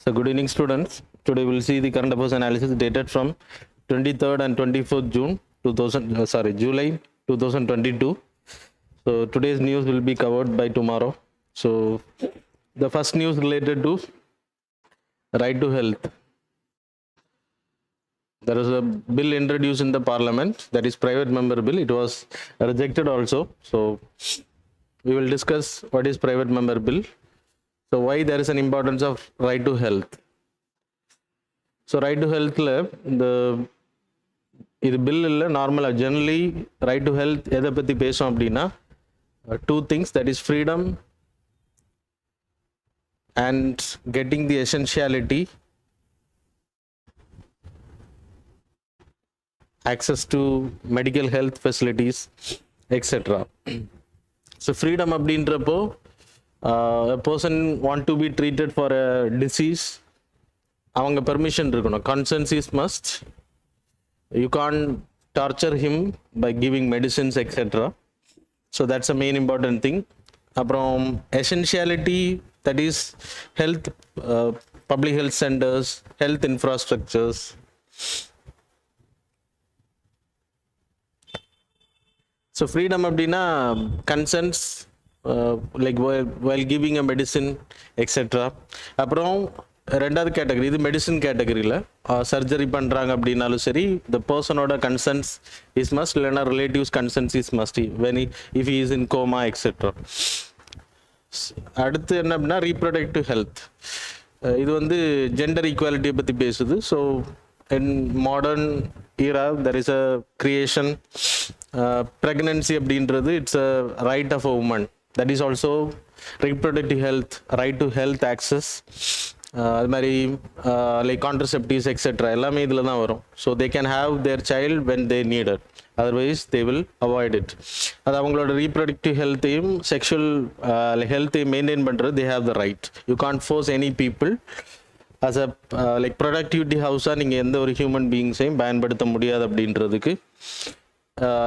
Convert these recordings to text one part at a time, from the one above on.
So good evening students. Today we'll see the current affairs analysis dated from 23rd and 24th June 2000 July 2022. So today's news will be covered by tomorrow. So the first news related to right to health. There is a bill introduced in the parliament, that is private member bill. It was rejected also. So we will discuss what is private member bill. So why there is an importance of right to health. So right to health the bill normal generally right to health எதை பத்தி பேசும் அப்படின்னா two things, that is freedom and getting the essentiality, access to medical health facilities, etc. So freedom அப்படின்றப்போ a person want to be treated for a disease, அவங்க permission இருக்கணும், consent is must. You can't torture him by giving medicines, etc. So that's a main important thing. அப்புறம் essentiality, that is health, public health centers, health infrastructures. So freedom அப்படின்னா consents, like while giving a medicine, etc. அப்புறம் ரெண்டாவது category, இது medicine கேட்டகரியில் surgery பண்ணுறாங்க அப்படின்னாலும் சரி, the பர்சனோட கன்சன்ஸ் இஸ் மஸ்ட், இல்லைன்னா relatives consents is must when if he is in coma etcetera. அடுத்து என்ன அப்படின்னா ரீப்ரொடக்டிவ் ஹெல்த். இது வந்து ஜெண்டர் ஈக்குவாலிட்டியை பற்றி பேசுது. So in modern era there is a creation. Pregnancy அப்படின்றது it's a right of a woman. That is also reproductive health, right to health access. அது மாதிரி லைக் கான்ட்ரசெப்டிவ்ஸ் எக்ஸெட்ரா எல்லாமே இதில் தான் வரும். So they can have their child when they needed, otherwise they will avoid it. அது அவங்களோட reproductive ஹெல்த்தையும் sexual ஹெல்த்தையும் மெயின்டைன் பண்ணுறது they have the right. You can't force any people. As a like productivity ஹவுஸாக நீங்கள் எந்த ஒரு ஹியூமன் பீயிங்ஸையும் பயன்படுத்த முடியாது அப்படின்றதுக்கு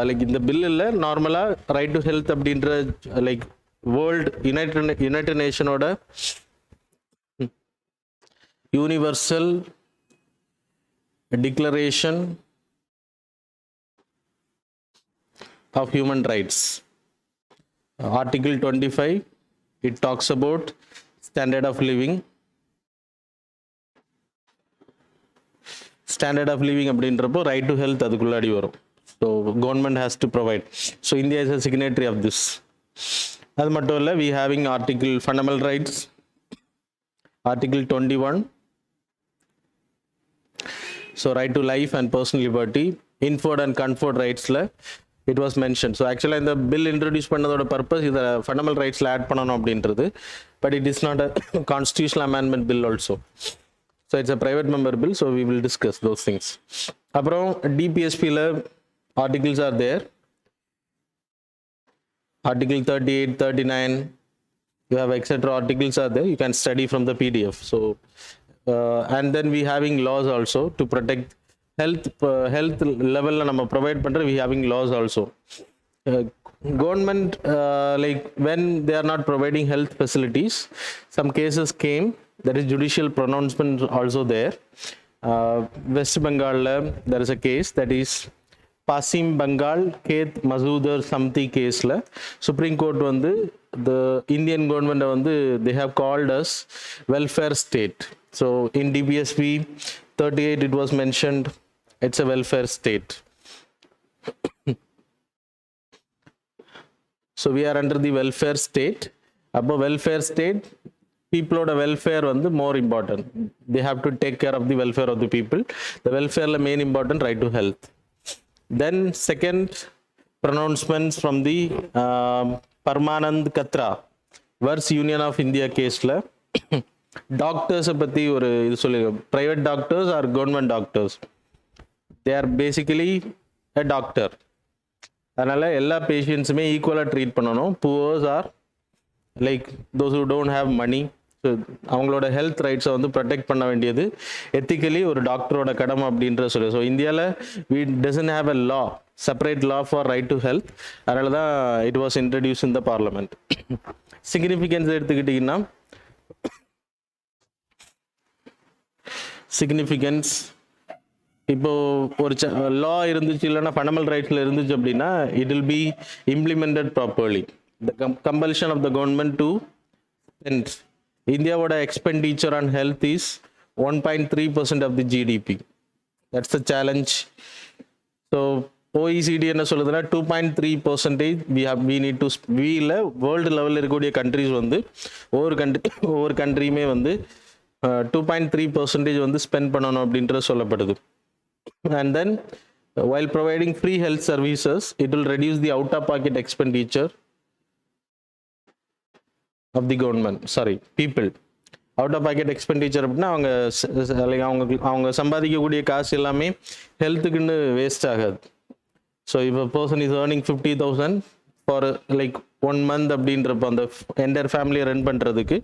லைக் இந்த பில்லில் நார்மலாக ரைட் டு ஹெல்த் அப்படின்ற லைக் வேர்ல்டு யுனைடெட் நேஷனோட universal declaration of human rights, article 25, it talks about standard of living. Standard of living அப்படின்றப்போ right to health அதுக்குள்ளாடி வரும். So government has to provide. So India is a signatory of this. அது மட்டும் இல்லை, we having article fundamental rights, article 21. So right to life and personal liberty, inferred and conferred rightsல it was mentioned. So actually இந்த bill introduce பண்ணதோட purpose இதை fundamental rightsல add பண்ணணும் அப்படின்றது. But it is not a constitutional amendment bill also. So it's a private member bill, so we will discuss those things. அப்புறம் DPSPல articles are there. Article 38, 39, you have etc. articles are there. You can study from the PDF. So and then we having laws also to protect health level la nama provide pandra. We having laws also. Government like when they are not providing health facilities, some cases came, there is judicial pronouncement also there. West Bengal there is a case, that is Pasim Bengal Keth Mazudar Samti case la Supreme Court வந்து the Indian government வந்து they have called us welfare state. So in DPSP 38 it was mentioned it's a welfare state. So we are under the welfare state. Above welfare state, people oda welfare வந்து more important. They have to take care of the welfare of the people. The welfare la main important right to health. Then second pronouncements from the Parmanand Katra versus Union of India case la டாக்டர்ஸை பற்றி ஒரு இது சொல்லியிருக்கோம். Private doctors or government doctors, they are basically a doctor. அதனால் எல்லா பேஷண்ட்ஸுமே ஈக்குவலாக treat பண்ணணும். Poors or like those who don't have money. So அவங்களோட ஹெல்த் ரைட்ஸை வந்து ப்ரொடெக்ட் பண்ண வேண்டியது எத்திக்கலி ஒரு டாக்டரோட கடமை அப்படின்ற சொல்லி. ஸோ இந்தியாவில் we doesn't have a law separate law for right to health. அதனால தான் it was introduced in the parliament. Significance எடுத்துக்கிட்டிங்கன்னா significance இப்போ ஒரு லா இருந்துச்சு இல்லைன்னா ஃபண்டமெண்டல் ரைட்ஸில் இருந்துச்சு அப்படின்னா it will be implemented properly. The compulsion of the government to spend. இந்தியாவோட expenditure on health is 1.3% of the GDP. That's the challenge. So OECD என்ன சொல்லுதுன்னா 2.3% வி நீட் டு வீல வேர்ல்டு லெவலில் இருக்கக்கூடிய கண்ட்ரிஸ் வந்து ஒவ்வொரு கண்ட்ரியுமே வந்து 2.3% வந்து ஸ்பெண்ட் பண்ணணும் அப்படின்றது சொல்லப்படுது. And then while providing free health services, it will reduce the out of pocket expenditure of the government, people. Out of pocket expenditure அப்படின்னா அவங்க சம்பாதிக்கக்கூடிய காசு எல்லாமே ஹெல்த்துக்குன்னு வேஸ்ட் ஆகாது. So if a person is earning 50,000 for like 1 month அப்படின்றப்போ அந்த entire ஃபேமிலியை run பண்ணுறதுக்கு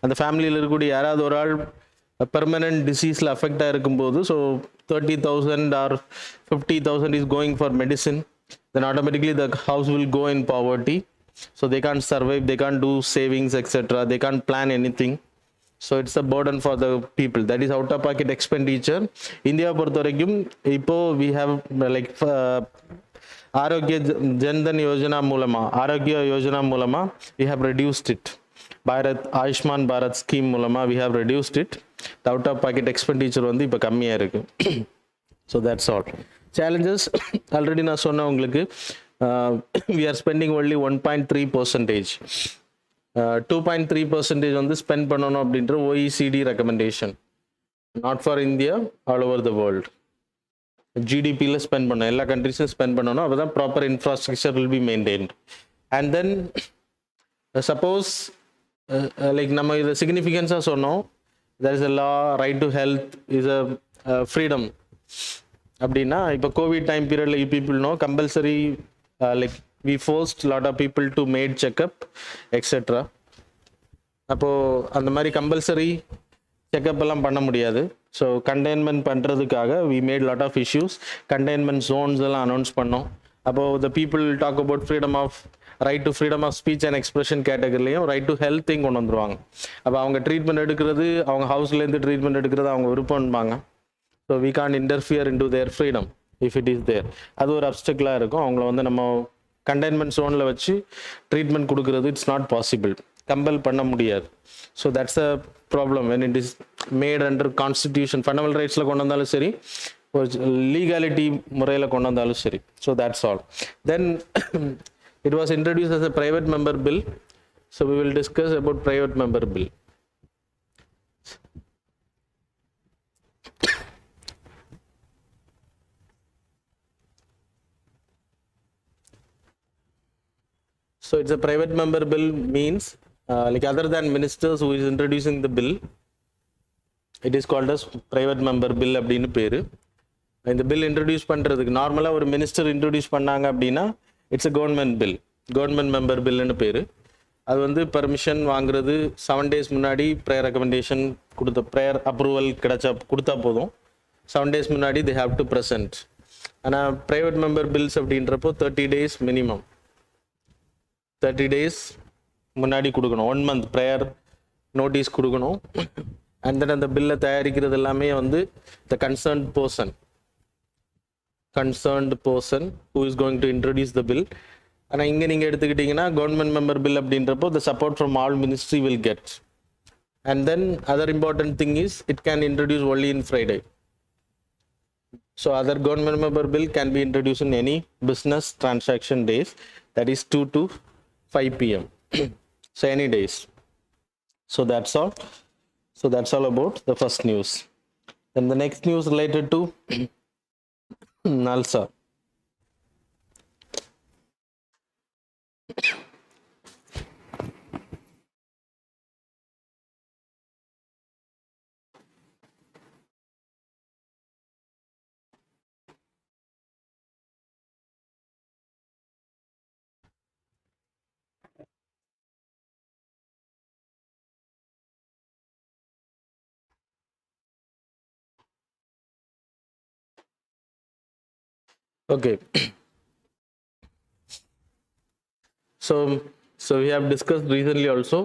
அந்த ஃபேமிலியில் இருக்கக்கூடிய யாராவது ஒரு ஆள் பெர்மனன்ட் டிசீஸில் அஃபெக்டாக இருக்கும்போது so 30,000 or 50,000 is going for medicine, then automatically the house will go in poverty. So they can't survive, they can't do savings, etc. They can't plan anything. So it's a burden for the people. That is out of pocket expenditure. India பொறுத்த வரைக்கும் இப்போ we have like ஆரோக்கிய ஜன்தன் யோஜனா மூலமா ஆரோக்கிய யோஜனா மூலமா we have reduced it. Bharat Ayushman Bharat scheme மூலமாக we have reduced it. Out of pocket expenditure வந்து இப்போ கம்மியாக இருக்குது. So that's all. Challenges already நான் சொன்னேன் உங்களுக்கு. we are spending only 1.3%. 2.3% வந்து ஸ்பெண்ட் பண்ணணும் அப்படின்ற OECD recommendation. Not for India, all over the world. ஜிடிபியில் ஸ்பெண்ட் பண்ணணும், எல்லா கண்ட்ரிஸும் ஸ்பெண்ட் பண்ணணும். அப்போ தான் proper infrastructure will be maintained. And then suppose like நம்ம இதை சிக்னிஃபிகன்ஸாக சொன்னோம். there is a law, right to health is a freedom அப்படின்னா இப்போ கோவிட் டைம் பீரியடில் you people know compulsory like we forced lot of people to made checkup etc. அப்போது அந்த மாதிரி compulsory checkup எல்லாம் பண்ண முடியாது. ஸோ கண்டெய்ன்மெண்ட் பண்ணுறதுக்காக we made lot of issues. Containment zones எல்லாம் அனௌன்ஸ் பண்ணோம். அப்போது the people talk about freedom of right to freedom of speech and expression கேட்டகரிலையும் ரைட் டு ஹெல்த்தையும் கொண்டு வந்துருவாங்க. அப்போ அவங்க ட்ரீட்மெண்ட் எடுக்கிறது, அவங்க ஹவுஸ்லேருந்து ட்ரீட்மெண்ட் எடுக்கிறது அவங்க விருப்பம்பாங்க. So we can interfere in to their freedom if it is there. அது ஒரு அப்டக்கிளாக இருக்கும். அவங்கள வந்து நம்ம கண்டெய்ன்மெண்ட் ஜோனில் வச்சு ட்ரீட்மெண்ட் கொடுக்கறது இட்ஸ் நாட் பாசிபிள், கம்பல் பண்ண முடியாது. So that's a problem when it is made under constitution. Fundamental ரைட்ஸில் கொண்டு வந்தாலும் சரி, ஒரு லீகாலிட்டி முறையில் கொண்டு வந்தாலும் சரி. So that's all. Then it was introduced as a private member bill. So we will discuss about private member bill. So it's a private member bill means like other than ministers who is introducing the bill, it is called as private member bill அப்படினு பேரு. இந்த bill introduce பண்ணுறதுக்கு நார்மலாக ஒரு minister introduce பண்ணாங்க அப்படின்னா it's a government bill, government member பில்லுன்னு பேர். அது வந்து பர்மிஷன் வாங்குறது 7 days முன்னாடி ப்ரேயர் ரெக்கமெண்டேஷன் ப்ரேயர் அப்ரூவல் கொடுத்தா போதும். 7 days முன்னாடி தே ஹாவ் டு ப்ரெசென்ட். ஆனால் ப்ரைவேட் மெம்பர் பில்ஸ் அப்படின்றப்போ 30 days மினிமம், 30 days முன்னாடி கொடுக்கணும். 1 month ப்ரேயர் நோட்டீஸ் கொடுக்கணும். அண்ட் தென் அந்த பில்லை தயாரிக்கிறது எல்லாமே வந்து த concerned person who is going to introduce the bill. ஆனால் இங்கே நீங்கள் எடுத்துக்கிட்டிங்கன்னா கவர்மெண்ட் மெம்பர் பில் அப்படின்றப்போ the support from all ministry will get. And then other important thing is it can introduce only in Friday. So other government member bill can be introduced in any business transaction days, that is 2 to 5 p.m. So any days. So that's all. So that's all about the first news. Then the next news related to NALSA. Okay. So we have discussed recently also.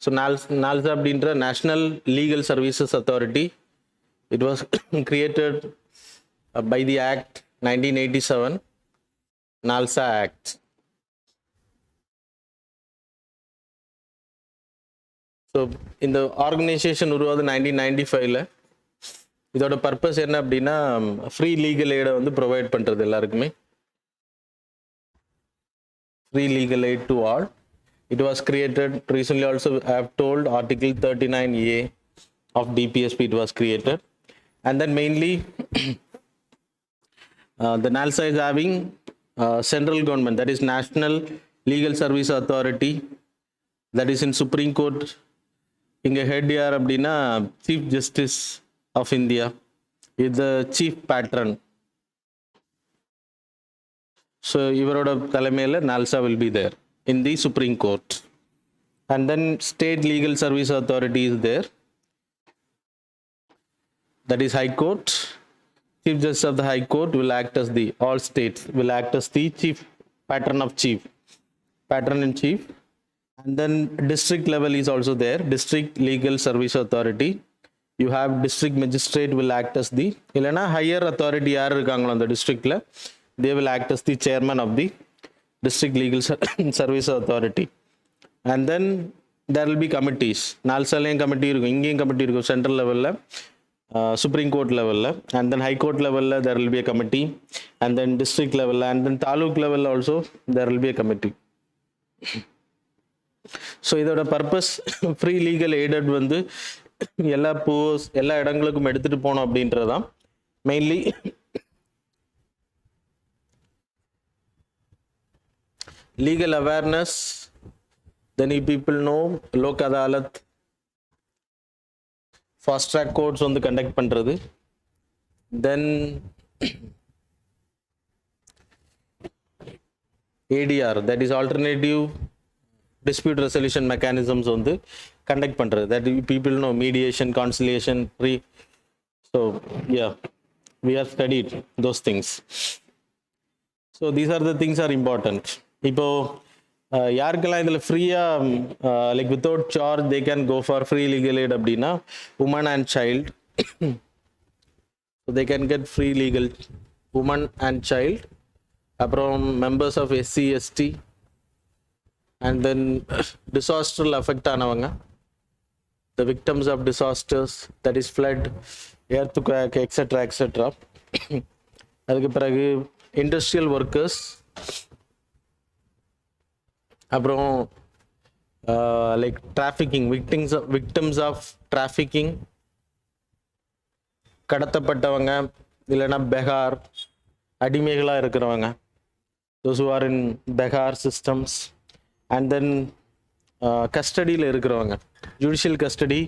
So NALSA அப்படின்ற National Legal Services Authority, it was created by the Act 1987, NALSA Act. So இந்த organisation உருவாது 1995ல். இதோட purpose என்ன அப்படின்னா free legal எய்டை வந்து provide பண்ணுறது எல்லாருக்குமே. Free legal aid to all. It was created recently also. I have told Article 39A of DPSP it was created, and then mainly the NALSA is having central government, that is National Legal Service Authority, that is in Supreme Court. Inga head yaar அப்படின்னா Chief Justice of India is the chief patron. So இவரோட தலைமையில் NALSA will be there in the Supreme Court. And then State Legal Service Authority is there, that is High Court. Chief Justice of the High Court will act as the, all states will act as the chief patron in chief. And then district level is also there, District Legal Service Authority. You have district magistrate will act as the, இல்லைனா higher authority யார் இருக்காங்களோ அந்த districtல, they will act as the chairman of the District Legal Service Authority. And then there will be committees. NALSA-லையும் committee இருக்கும், இங்கேயும் committee இருக்கும், central லெவலில், supreme court லெவலில், and then high court level there will be a committee, and then district level, and then taluk level also there will be a committee. So இதோட purpose free legal aided வந்து எல்லா இடங்களுக்கும் எடுத்துகிட்டு போகணும் அப்படின்றதான் mainly. Legal awareness, then you people know Lok Adalat, fast track courts on the conduct பண்றது, then ADR, that is alternative dispute resolution mechanisms வந்து conduct பண்றது, that you people know mediation, conciliation, so yeah, we have studied those things. So these are the things are important. இப்போ யாருக்கெல்லாம் இதில் ஃப்ரீயாக like without charge they can go for free legal aid அப்படின்னா woman and child, they can get free legal, woman and child, அப்புறம் members of SC ST, and then டிசாஸ்டரில் affect ஆனவங்க, the victims of disasters, that is flood, earthquake, etcetera etcetera. அதுக்கு பிறகு industrial workers, அப்புறம் like trafficking, victims of trafficking, கடத்தப்பட்டவங்க, இல்லைன்னா பெகார், அடிமைகளாக இருக்கிறவங்க, those who are in begar systems, and தென் கஸ்டடியில் இருக்கிறவங்க, judicial custody,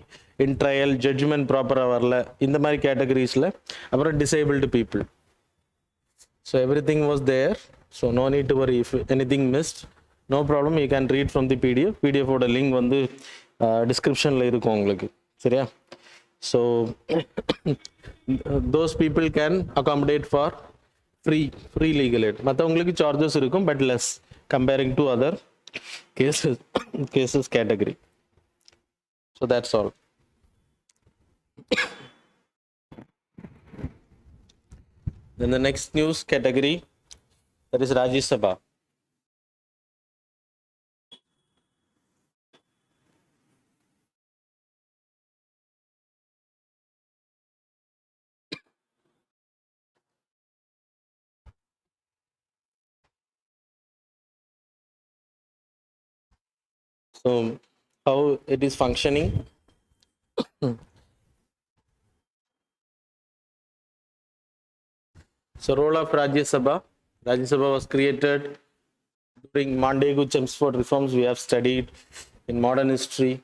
in trial, judgment ப்ராப்பராக வரல, இந்த மாதிரி கேட்டகரிஸில், அப்புறம் disabled people. So everything was there. So no need to worry if anything missed. No problem, you can read from the PDF. PDF ஓட link வந்து டிஸ்கிரிப்ஷனில் இருக்கும் உங்களுக்கு, சரியா? So those people can accommodate for free legal aid. மற்றவங்களுக்கு charges இருக்கும், but less comparing to other cases category. So that's all. Then the next news category, that is Rajya Sabha. So how it is functioning? So role of Rajya Sabha. Rajya Sabha was created during Montagu-Chelmsford reforms. We have studied in modern history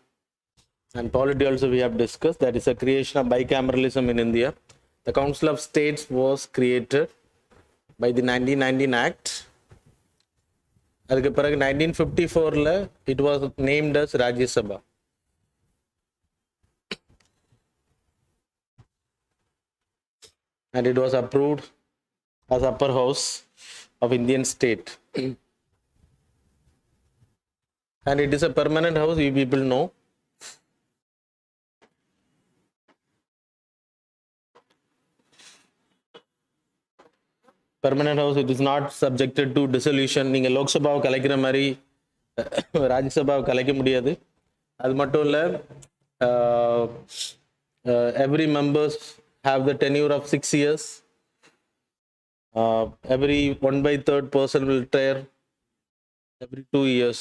and polity also we have discussed. That is a creation of bicameralism in India. The Council of States was created by the 1919 Act. அதுக்கு பிறகு 1954ல் it was named as Rajya Sabha. And it was approved as upper house of Indian state. and it is a permanent house, you people know. Permanent house, it is not subjected to dissolution. நீங்கள் லோக்சபாவை கலைக்கிற மாதிரி ராஜ்யசபாவை கலைக்க முடியாது. அது மட்டும் இல்லை, every members have the tenure of 6 years. Every 1/3 person will retire every 2 years.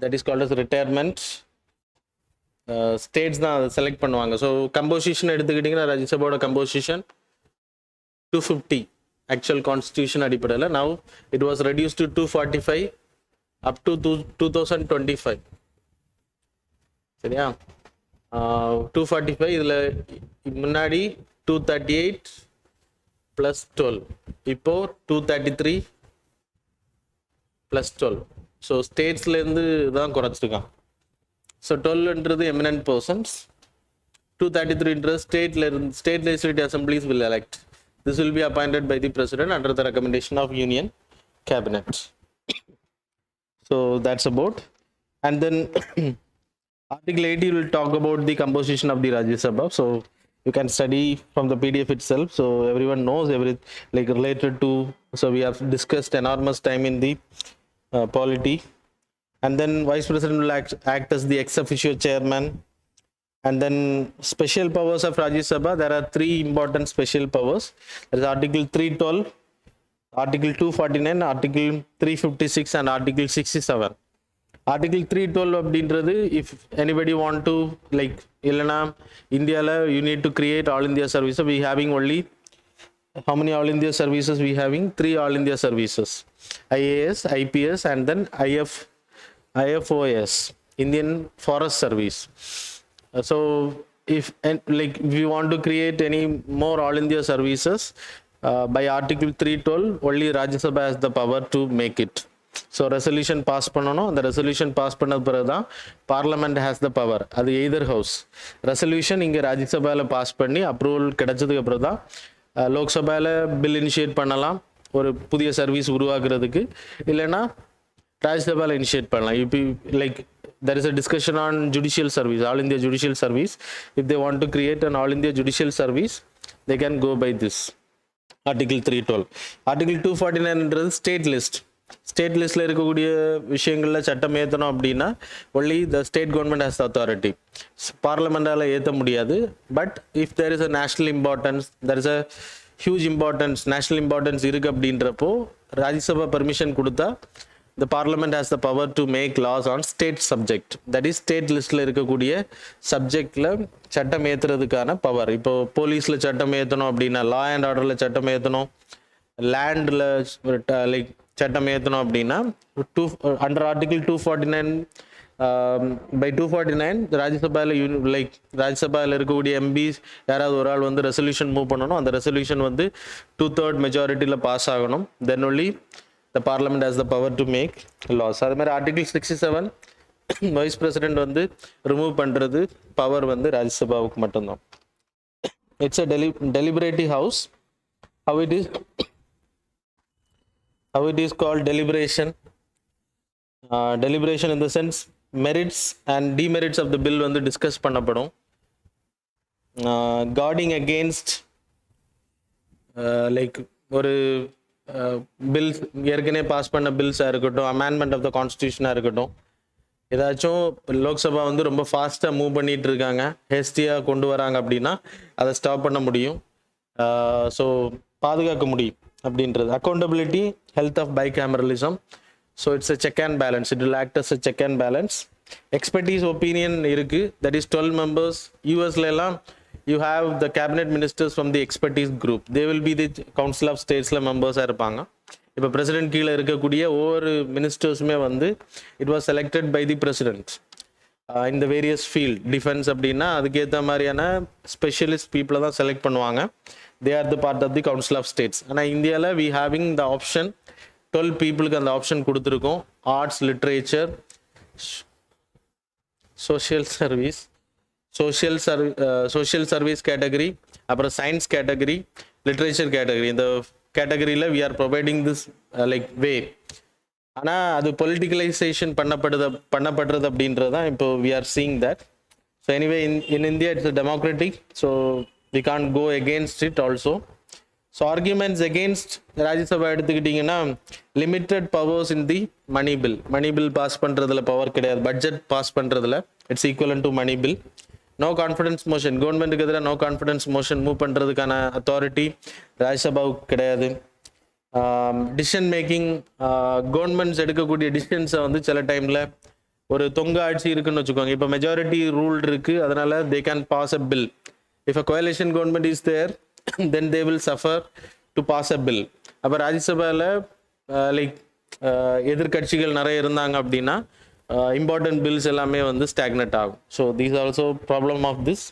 That is called as retirement. States தான் அதை select பண்ணுவாங்க. ஸோ கம்போசிஷன் எடுத்துக்கிட்டிங்கன்னா ராஜ்யசபாவோட கம்போசிஷன் 250 actual constitution அடிப்படையில். now it was reduced to 245 up to 2025. சரியா? 245 இதில் முன்னாடி 238 plus 12, இப்போ 233 plus 12. So ஸ்டேட்ஸ்லேருந்து தான் குறைச்சிருக்கான். ஸோ 12ன்றது eminent persons, 233ன்றது state legislative assemblies will elect. This will be appointed by the president under the recommendation of union cabinet. So that's about. And then article 80 will talk about the composition of the Rajya Sabha. So you can study from the PDF itself. So everyone knows like related to. So we have discussed enormous time in the polity. And then vice president will act as the ex officio chairman. And then special powers of Rajya Sabha, there are 3 important special powers. There is Article 312, Article 249, Article 356 and Article 67. Article 312 அப்படின்றது, if anybody want to like இல்லைனா இந்தியாவில் you need to create all India services. We having only how many all India services we having? 3 all India services, IAS, IPS and then IFOS, Indian Forest Service. So if we want to create any more all India services, by Article 312 only Rajya Sabha has the power to make it. So resolution pass பண்ணனும். அந்த resolution pass பண்ணது பிறகு தான் parliament has the power. அது either house. resolution இங்கே ராஜ்ய சபாவில் pass பண்ணி approval கிடைச்சதுக்கு அப்புறம் தான் லோக்சபாவில் பில் இனிஷியேட் பண்ணலாம் ஒரு புதிய சர்வீஸ் உருவாக்குறதுக்கு. இல்லைன்னா ராஜ்யசபாவில் இனிஷியேட் பண்ணலாம். இப்போ like there is a discussion on judicial service, all India judicial service. If they want to create an all India judicial service, they can go by this Article 312. Article 249 state list. State listல இருக்கக்கூடிய விஷயங்கள்ல சட்டம் ஏற்றணும் அப்படின்னா only the state government has the authority. பார்லமெண்டால ஏற்ற முடியாது. But if there is a national importance, there is a huge importance, national importance இருக்கு அப்படின்றப்போ Rajya Sabha permission கொடுத்தா the parliament has the power to make laws on state subject. That is state listல இருக்கக்கூடிய சப்ஜெக்ட்ல சட்டம் ஏத்துறதுக்கான power. இப்போ போலீஸ்ல சட்டம் ஏத்தணும் அப்படின்னா, லா அண்ட் ஆர்டர்ல சட்டம் ஏத்தணும், லேண்ட்ல லைக் சட்டம் ஏத்தணும் அப்படின்னா அண்டர் ஆர்டிகிள் 249 by 249 ராஜ்யசபாவில் லைக் ராஜ்யசபாவில் இருக்கக்கூடிய எம்பிஸ் யாராவது ஒரு ஆள் வந்து ரெசல்யூஷன் மூவ் பண்ணணும். அந்த ரெசல்யூஷன் வந்து 2/3 மெஜாரிட்டியில் பாஸ் ஆகணும். Then only the parliament has the power to make laws. அதே மாதிரி ஆர்டிகிள் 67 வைஸ் பிரசிடென்ட் வந்து ரிமூவ் பண்ணுறது பவர் வந்து ராஜ்யசபாவுக்கு மட்டும்தான். It's a deliberative house. how it is called deliberation. Deliberation in the sense merits and demerits of the bill வந்து discuss பண்ணப்படும். guarding against like ஒரு bills ஏற்கனவே பாஸ் பண்ண பில்ஸாக இருக்கட்டும், அமெண்ட்மெண்ட் ஆஃப் த கான்ஸ்டியூஷனாக இருக்கட்டும், ஏதாச்சும் லோக்சபா வந்து ரொம்ப ஃபாஸ்ட்டாக மூவ் பண்ணிட்டு இருக்காங்க, ஹேஸ்டியாக கொண்டு வராங்க அப்படின்னா அதை ஸ்டாப் பண்ண முடியும். ஸோ பாதுகாக்க முடியும் அப்படின்றது. Accountability, health of bicameralism. So it's a check and balance. It will act as a check and balance. Expertise opinion இருக்குது. That is 12 members. யூஎஸ்லாம் you have the cabinet ministers from the expertise group. They will be the council of statesல மெம்பர்ஸாக இருப்பாங்க. இப்போ president கீழே இருக்கக்கூடிய ஒவ்வொரு மினிஸ்டர்ஸுமே வந்து it was selected by the president in the various field. Defence அப்படின்னா அதுக்கேற்ற மாதிரியான ஸ்பெஷலிஸ்ட் பீப்புளை தான் செலக்ட் பண்ணுவாங்க. They are the part of the council of states. ஆனால் இந்தியாவில் வி ஹேவிங் த ஆப்ஷன் 12 பீப்புளுக்கு அந்த ஆப்ஷன் கொடுத்துருக்கோம். Arts, literature, social service category, அப்புறம் சயின்ஸ் கேட்டகரி, லிட்ரேச்சர் கேட்டகரி. இந்த கேட்டகரியில் we are providing this like வே ஆனால் அது பொலிட்டிக்கலைசேஷன் பண்ணப்படுறது அப்படின்றது தான் இப்போ we are seeing that. So anyway in India it's democratic, so we Khan go against it also. So arguments against Rajya Sabha எடுத்துக்கிட்டிங்கன்னா, limited powers இன் தி மணி bill pass பண்ணுறதுல power கிடையாது, பட்ஜெட் பாஸ் பண்ணுறதுல it's ஈக்குவலன் to money bill. No confidence motion, கவர்மெண்ட்டுக்கு எதிராக no confidence motion move பண்ணுறதுக்கான authority ராஜ்யசபாவுக்கு கிடையாது. Decision making, governments எடுக்கக்கூடிய டிசிஷன்ஸை வந்து சில டைமில் ஒரு தொங்க ஆட்சி இருக்குன்னு வச்சுக்கோங்க, இப்போ மெஜாரிட்டி ரூல் இருக்குது, அதனால் they can pass a bill. If a coalition government is there then they will suffer to pass a bill. அப்போ ராஜ்யசபாவில் லைக் எதிர்கட்சிகள் நிறைய இருந்தாங்க அப்படின்னா இம்பார்ட்டன்ட் பில்ஸ் எல்லாமே வந்து ஸ்டாக்னட் ஆகும். So these also problem of this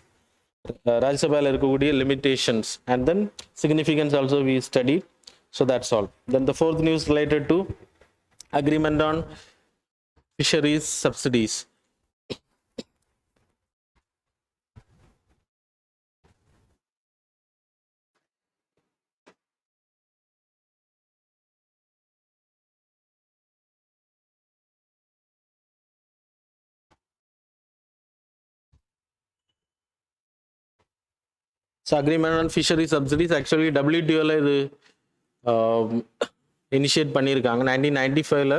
ராஜ்யசபாவில் இருக்கக்கூடிய limitations and then significance also we study. So that's all. Then the fourth news related to agreement on fisheries subsidies. So agreement on fishery subsidies actually WTOவில் இது initiate பண்ணியிருக்காங்க. 1995ல்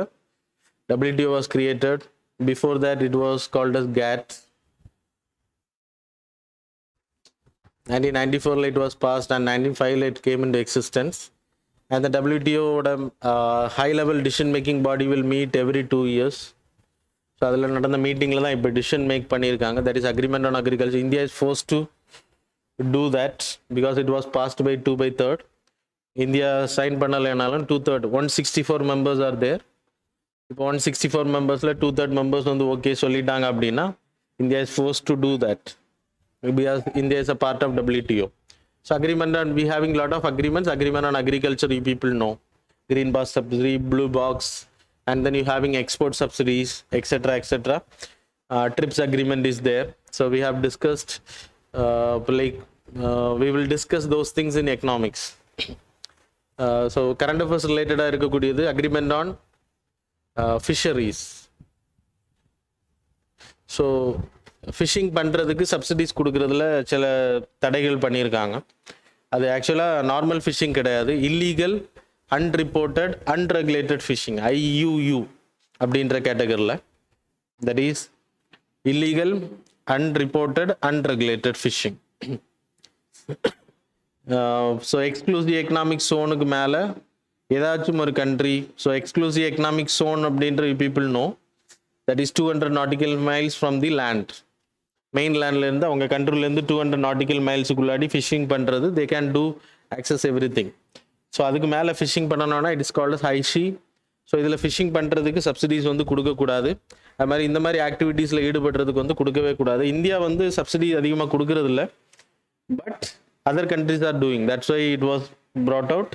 WTO was created. Before that it was called as GATT. 1994ல் it was passed and 1995ல் it came in to existence. And the WTOவோட high level decision making body will meet every 2 years. So அதில் நடந்த மீட்டிங்கில் தான் இப்போ decision make பண்ணியிருக்காங்க. That is agreement on agriculture. India is force to do that because it was passed by 2/3. India sign பண்ணலைனாலும் 2/3 164 members are there. இப்போ 164 membersல 2/3 members வந்து okay சொல்லிட்டாங்க அப்படின்னா India is forced to do that because India is a part of WTO. So agreement on, we having lot of agreements. Agreement on agriculture, you people know, green box subsidy, blue box, and then you having export subsidies, etc. TRIPS agreement is there. So we have discussed we will discuss those things in economics. So current affairs related இருக்கக்கூடியது agreement on fisheries. So fishing பண்ணுறதுக்கு subsidies கொடுக்குறதுல சில தடைகள் பண்ணியிருக்காங்க. அது ஆக்சுவலாக normal fishing கிடையாது, illegal unreported unregulated fishing, IUU அப்படின்ற கேட்டகரியில். That is illegal unreported unregulated fishing. So exclusive economic ஜோனுக்கு மேலே ஏதாச்சும் ஒரு country, so exclusive economic zone அப்படின்ற people know, that is 200 nautical miles from the land. Main லேண்ட்லேருந்து அவங்க கண்ட்ரிலேருந்து 200 nautical milesக்குள்ளாடி ஃபிஷிங் பண்ணுறது, they can do access every thing. So அதுக்கு மேலே ஃபிஷிங் பண்ணணும்னா it is called as high seas. So இதில் ஃபிஷிங் பண்ணுறதுக்கு சப்சிடிஸ் வந்து கொடுக்கக்கூடாது. அது மாதிரி இந்த மாதிரி ஆக்டிவிட்டீஸில் ஈடுபடுறதுக்கு வந்து கொடுக்கவே கூடாது. இந்தியா வந்து சப்சிடி அதிகமாக கொடுக்கறதில்ல, but other countries are doing, that's why it was brought out.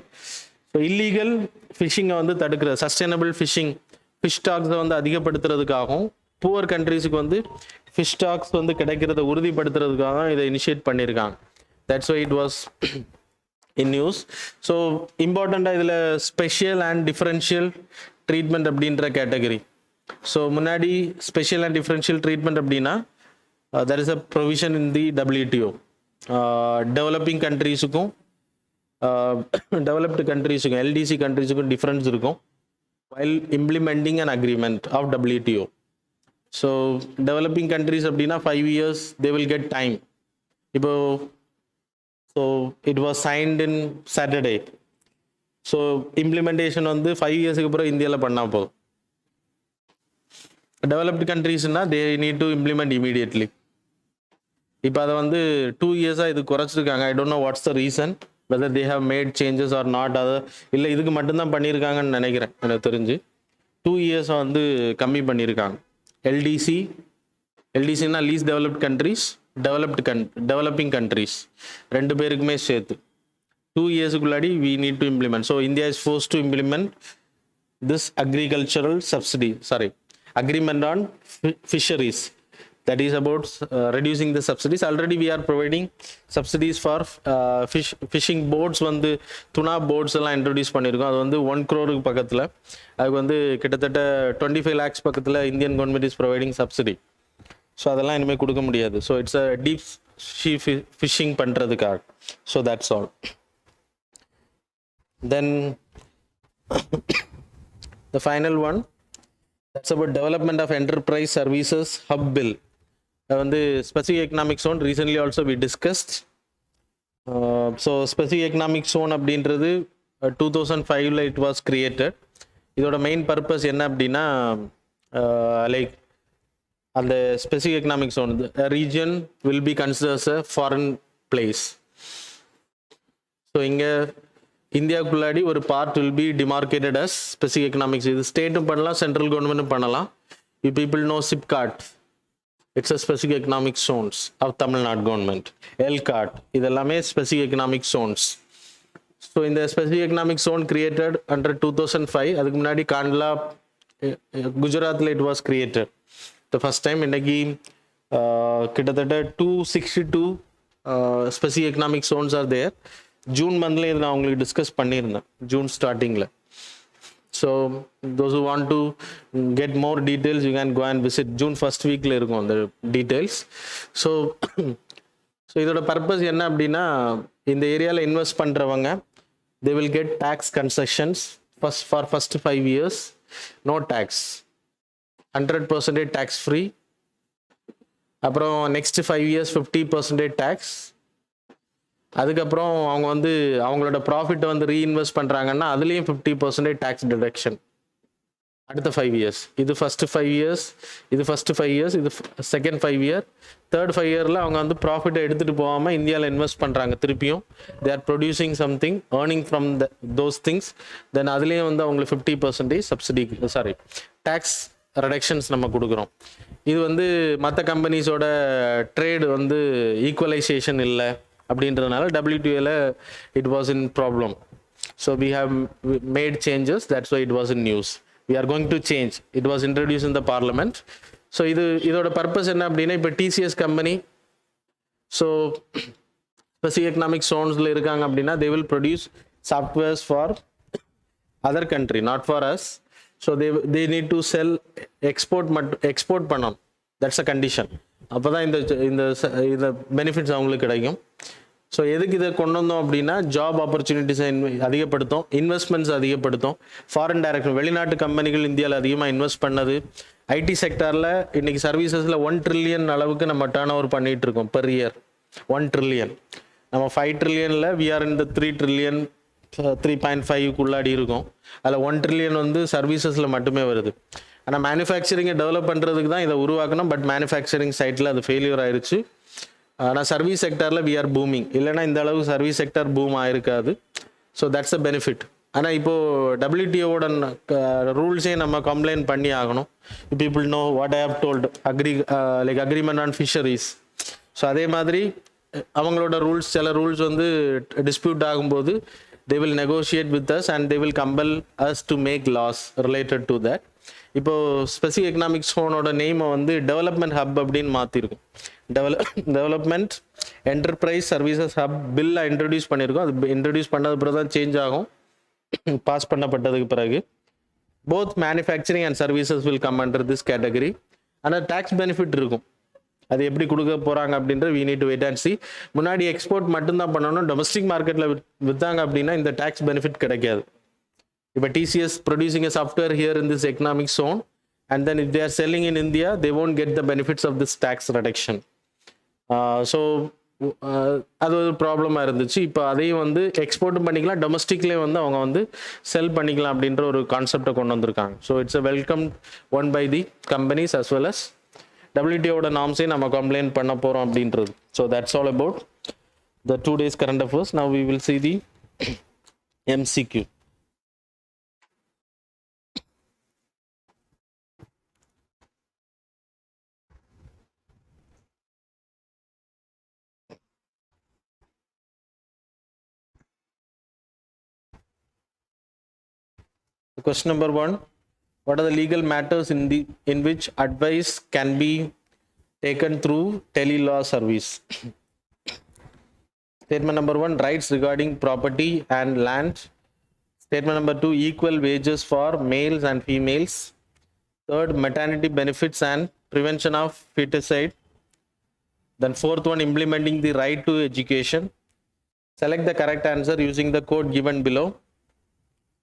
So illegal ஃபிஷிங்கை வந்து தடுக்கிறது, சஸ்டைனபிள் ஃபிஷிங், ஃபிஷ் ஸ்டாக்ஸை வந்து அதிகப்படுத்துறதுக்காகவும் புவர் கண்ட்ரிஸுக்கு வந்து ஃபிஷ் ஸ்டாக்ஸ் வந்து கிடைக்கிறத உறுதிப்படுத்துறதுக்காக இதை இனிஷியேட் பண்ணியிருக்காங்க. That's why it was in news. So இம்பார்ட்டண்ட்டாக இதில் ஸ்பெஷல் அண்ட் டிஃபரன்ஷியல் ட்ரீட்மெண்ட் அப்படின்ற கேட்டகரி. ஸோ முன்னாடி ஸ்பெஷல் அண்ட் டிஃபரன்ஷியல் ட்ரீட்மெண்ட் அப்படின்னா there is a provision in the WTO. Developing கண்ட்ரீஸுக்கும் டெவலப்டு கண்ட்ரீஸுக்கும் LDC கண்ட்ரீஸுக்கும் டிஃப்ரென்ஸ் இருக்கும் while implementing an agreement of WTO. So developing countries அப்படின்னா 5 years they will get time. இப்போ so it was signed in Saturday. So implementation வந்து 5 இயர்ஸுக்கு அப்புறம் இந்தியாவில் பண்ணால் போதும். டெவலப்டு கண்ட்ரீஸ்னா they need to implement immediately. இப்போ அதை வந்து 2 இயர்ஸாக இது குறைச்சிருக்காங்க. I don't know what's the reason, whether they have made changes or not. அதை இல்லை இதுக்கு மட்டும்தான் பண்ணியிருக்காங்கன்னு நினைக்கிறேன். எனக்கு தெரிஞ்சு 2 இயர்ஸை வந்து கம்மி பண்ணியிருக்காங்க. எல்டிசின்னா least developed countries, developing countries ரெண்டு பேருக்குமே சேர்த்து 2 இயர்ஸுக்குள்ளாடி we need to implement. So India is force to implement this agricultural subsidy, agreement on fisheries. that is about reducing the subsidies. Already we are providing subsidies for fishing boats. வந்து tuna boats எல்லாம் introduce பண்ணியிருக்கோம். அது வந்து 1 crore பக்கத்தில், அதுக்கு வந்து கிட்டத்தட்ட 25 lakhs பக்கத்தில் Indian government is providing subsidy. So அதெல்லாம் இனிமேல் கொடுக்க முடியாது. So it's a deep sea fishing பண்ணுறதுக்காக. So that's all. Then the final one, that's about development of enterprise services hub bill. வந்து specific economic zone recently also we discussed. So specific economic zone அப்படின்றது 2005ல it was created. இதோட main purpose என்ன அப்படின்னா, like அந்த specific economic zone, a region will be considered as a foreign place. So இங்கே இந்தியாவுக்குள்ளாடி ஒரு part will be demarcated as specific economics. இது ஸ்டேட்டும் பண்ணலாம், சென்ட்ரல் கவர்மெண்ட்டும் பண்ணலாம். You people know SIPCOT, it's a specific economic zones of Tamil Nadu government. ELCOT, இதெல்லாமே specific economic zones. So இந்த specific economic zone created under 2005. அதுக்கு முன்னாடி காண்ட்லா குஜராத்தில் it was created the first time. இன்னைக்கு கிட்டத்தட்ட 262 specific economic zones are there. June மந்த்ல இதை நான் உங்களுக்கு டிஸ்கஸ் பண்ணியிருந்தேன், ஜூன் ஸ்டார்டிங்கில். So those who want to get more details you can go and visit. June first வீக்கில் இருக்கும் அந்த டீட்டெயில்ஸ். ஸோ இதோட பர்பஸ் என்ன அப்படின்னா, இந்த ஏரியாவில் இன்வெஸ்ட் பண்ணுறவங்க they will get tax concessions for first 5 years, no tax, 100% tax free. அப்புறம் நெக்ஸ்ட் 5 years 50% டேக்ஸ். அதுக்கப்புறம் அவங்க வந்து அவங்களோட ப்ராஃபிட்டை வந்து ரீஇன்வெஸ்ட் பண்ணுறாங்கன்னா அதுலேயும் 50% டேக்ஸ் டிடக்ஷன் அடுத்த 5 years. இது ஃபஸ்ட்டு 5 years, இது ஃபஸ்ட்டு 5 years, இது செகண்ட் 5 year. தேர்ட் 5 yearல அவங்க வந்து ப்ராஃபிட்டை எடுத்துகிட்டு போகாமல் இந்தியாவில் இன்வெஸ்ட் பண்ணுறாங்க. திருப்பியும் they are producing something, earning from those things. Then அதுலேயும் வந்து அவங்களுக்கு 50% சப்சிடி, டேக்ஸ் ரிடக்ஷன்ஸ் நம்ம கொடுக்குறோம். இது வந்து மற்ற கம்பெனிஸோட ட்ரேடு வந்து ஈக்குவலைசேஷன் இல்லை அப்படின்றதுனால WTOல it was in problem. So we have made changes, that's why it was in news. We are going to change, it was introduce in the parliament. So இதோட பர்பஸ் என்ன அப்படின்னா, இப்போ TCS company so specific economic ஜோன்ஸில் இருக்காங்க அப்படின்னா they will produce softwares for other country, not for us. So they need to sell, export பண்ணணும். That's a condition. அப்போ தான் இந்த பெனிஃபிட்ஸ் அவங்களுக்கு கிடைக்கும். ஸோ எதுக்கு இதை கொண்டு வந்தோம் அப்படின்னா, ஜாப் ஆப்பர்ச்சுனிட்டிஸை அதிகப்படுத்தும், இன்வெஸ்ட்மெண்ட்ஸ் அதிகப்படுத்தும். ஃபாரின் டைரக்ட் வெளிநாட்டு கம்பெனிகள் இந்தியாவில் அதிகமாக இன்வெஸ்ட் பண்ணது. ஐடி செக்டாரில் இன்னைக்கு சர்வீசஸில் 1 trillion அளவுக்கு நம்ம டர்ன் ஓவர் பண்ணிகிட்டு இருக்கோம் பெர் இயர். 1 trillion. நம்ம 5 trillion வி ஆர் இந்த 3 trillion 3.5க்குள்ளாடி இருக்கும். அதில் 1 trillion வந்து சர்வீசஸில் மட்டுமே வருது. ஆனால் மேனுஃபேக்சரிங்கை டெவலப் பண்ணுறதுக்கு தான் இதை உருவாக்கணும். பட் மேனுஃபேக்சரிங் சைட்டில் அது ஃபெயிலியர் ஆயிடுச்சு. ஆனால் சர்வீஸ் செக்டாரில் வி ஆர் பூமிங். இல்லைனா இந்த அளவுக்கு சர்வீஸ் செக்டார் பூம் ஆயிருக்காது. So that's a benefit. ஆனால் இப்போது WTOவோட ரூல்ஸே நம்ம கம்ப்ளைண்ட் பண்ணி ஆகணும். People know what I have told like agreement on fisheries. So அதே மாதிரி அவங்களோட ரூல்ஸ், சில ரூல்ஸ் வந்து டிஸ்பியூட் ஆகும்போது they will negotiate with us and they will compel us to make laws related to that. இப்போ specific economic ஜோனோட நேமை வந்து development hub அப்படின்னு மாற்றிருக்கும். டெவலப்மெண்ட் என்டர்பிரைஸ் சர்வீசஸ் ஹப் பில்லை இன்ட்ரடியூஸ் பண்ணியிருக்கோம். அது இன்ட்ரடியூஸ் பண்ணது பிறகு தான் சேஞ்ச் ஆகும், பாஸ் பண்ணப்பட்டதுக்கு பிறகு. Both manufacturing and services will come under this category. ஆனால் டேக்ஸ் பெனிஃபிட் இருக்கும். அது எப்படி கொடுக்க போகிறாங்க அப்படின்ற we need to wait and see. முன்னாடி எக்ஸ்போர்ட் மட்டும்தான் பண்ணணும். டொமஸ்டிக் மார்க்கெட்டில் விற்றாங்க அப்படின்னா இந்த டேக்ஸ் பெனிஃபிட் கிடைக்காது. இப்போ TCS producing a software here in this economic zone and then if they are selling in India they won't get the benefits of this tax reduction. So அது ஒரு ப்ராப்ளமாக இருந்துச்சு. இப்போ அதையும் வந்து எக்ஸ்போர்ட்டும் பண்ணிக்கலாம், டொமஸ்டிக்லேயே வந்து அவங்க வந்து செல் பண்ணிக்கலாம் அப்படின்ற ஒரு கான்செப்டை கொண்டு வந்திருக்காங்க. So it's a welcome one by the companies as well as WTOட நார்ம்ஸே நம்ம கம்ப்ளைண்ட் பண்ண போகிறோம் அப்படின்றது. So that's all about the 2 days current affairs. Now we will see the MCQ. Question number 1. What are the legal matters in which advice can be taken through tele-law service. Statement number 1, rights regarding property and land. Statement number 2, equal wages for males and females. Third, maternity benefits and prevention of feticide. Then fourth one, implementing the right to education. Select the correct answer using the code given below.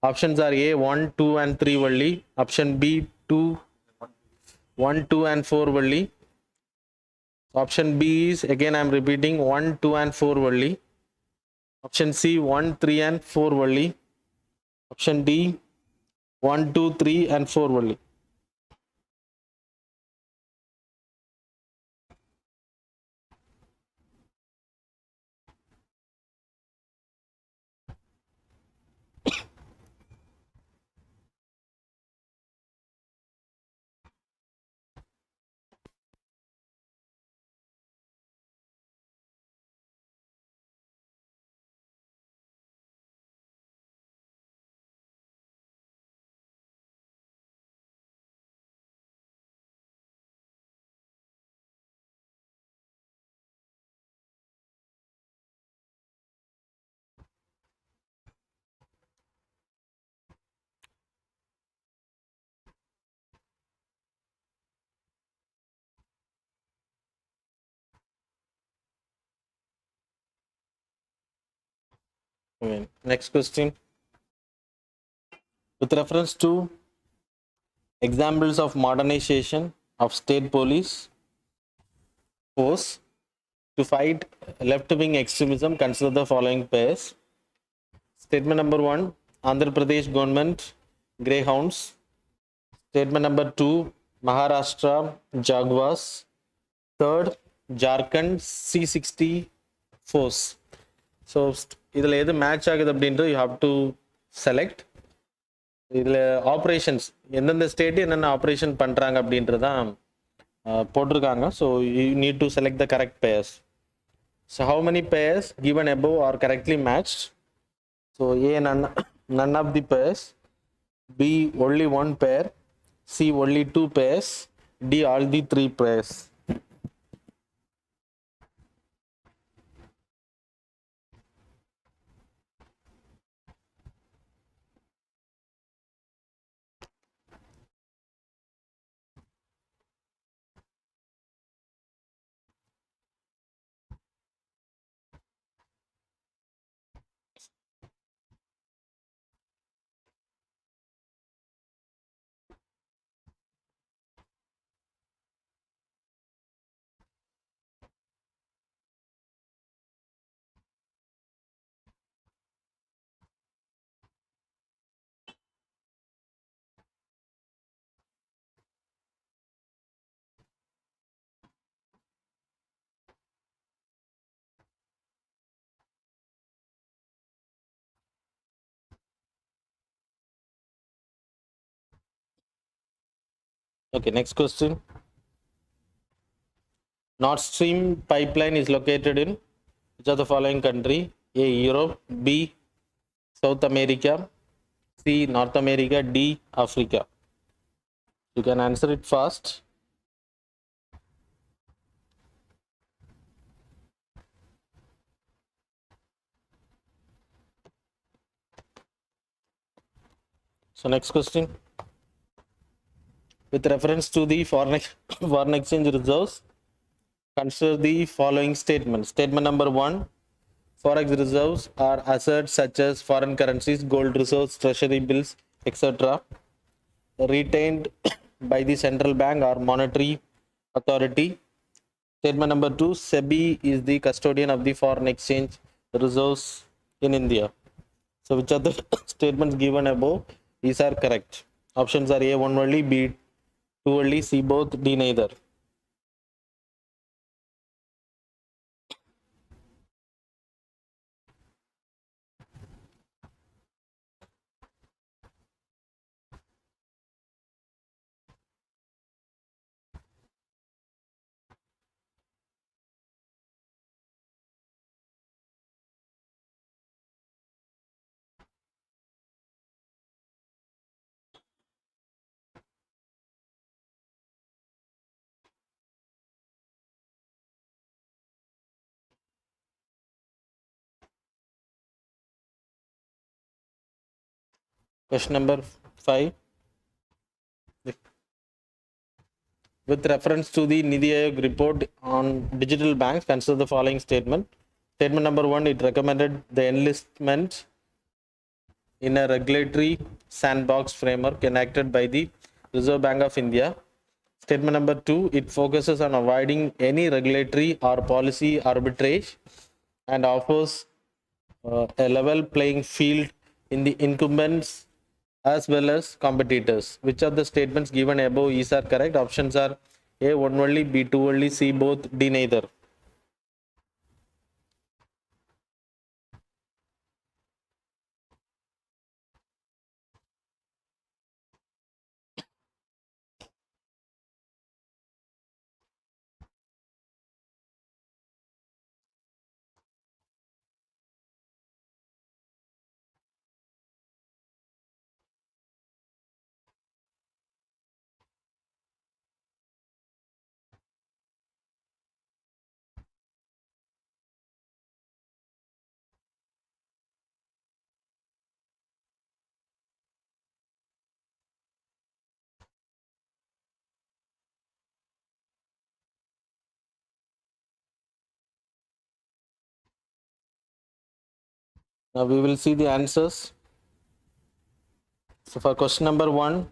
Options are A, 1, 2 and 3 only. Option B, 2, 1, 2 and 4 only. Option B is, again I am repeating, 1, 2 and 4 only. Option C, 1, 3 and 4 only. Option D, 1, 2, 3 and 4 only. Okay. Next question. With reference to examples of modernization of state police force to fight left-wing extremism, consider the following pairs. Statement number 1, Andhra Pradesh government greyhounds. Statement number 2, Maharashtra jaguars. Third, Jharkhand C60 force. So இதில் எது match ஆகுது அப்படின்றது you have to select. இதில் operations எந்தெந்த state என்னென்ன operation பண்ணுறாங்க அப்படின்றதான் போட்டிருக்காங்க. So you need to select the correct pairs. So how many pairs given above are correctly matched? So A, none of the pairs. B, only one pair. C, only two pairs. D, all the three pairs. Okay, next question. Nord Stream pipeline is located in which of the following country? A, Europe. B, South America. C, North America. D, Africa. You can answer it fast. So next question. With reference to the foreign exchange reserves, consider the following statements. Statement number 1, forex reserves are assets such as foreign currencies, gold reserves, treasury bills, etc. retained by the central bank or monetary authority. Statement number 2, SEBI is the custodian of the foreign exchange reserves in India. So which of the statements given above, these are correct? Options are A, 1 only, B, 2 only, C both, D neither. Question number 5. With reference to the Nidhi Aayog report on digital banks, consider the following statement. Statement number 1, it recommended the enlistment in a regulatory sandbox framework enacted by the Reserve Bank of India. Statement number 2, it focuses on avoiding any regulatory or policy arbitrage and offers a level playing field in the incumbents as well as competitors. Which of the statements given above is are correct? Options are A, 1 only, B, 2 only, C, both, D, neither. Now we will see the answers. So for question number 1,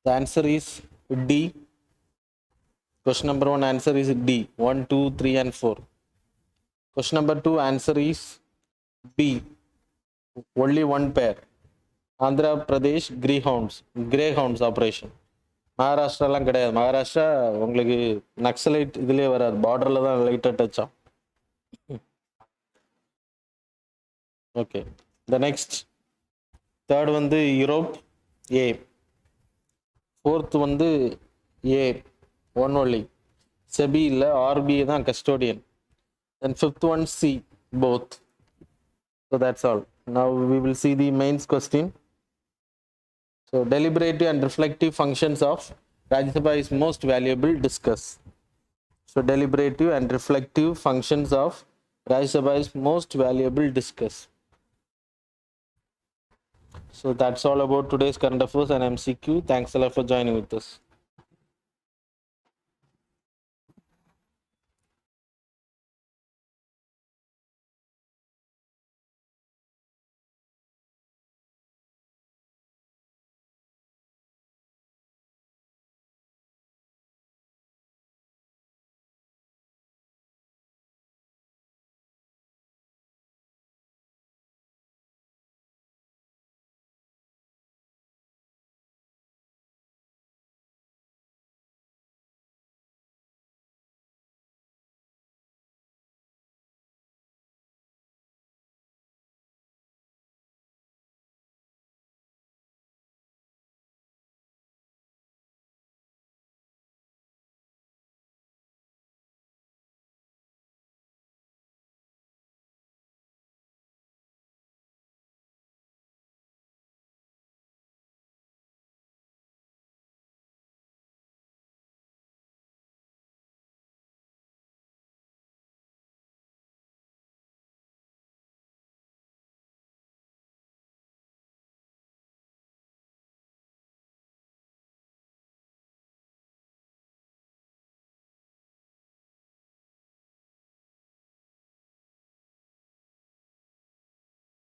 the answer is D. Question number 1 answer is D. 1, 2, 3 and 4. Question number 2 answer is B. Only one pair. Andhra Pradesh Greyhounds operation. மகாராஷ்டிராலாம் கிடையாது. மகாராஷ்டிரா உங்களுக்கு நக்சலைட் இதுலேயே வராது, பார்டரில் தான் லைட்டாக touch ஆகும். Okay, the next third வந்து Europe A, fourth வந்து ஏ 1 only, செபி இல்லை, ஆர்பிஐ தான் custodian. Then fifth one C, both. So that's all. Now we will see the mains question. So deliberative and reflective functions of Rajya Sabha is most valuable, discuss. So deliberative and reflective functions of Rajya Sabha is most valuable, discuss. So that's all about today's current affairs and MCQ. Thanks a lot for joining with us.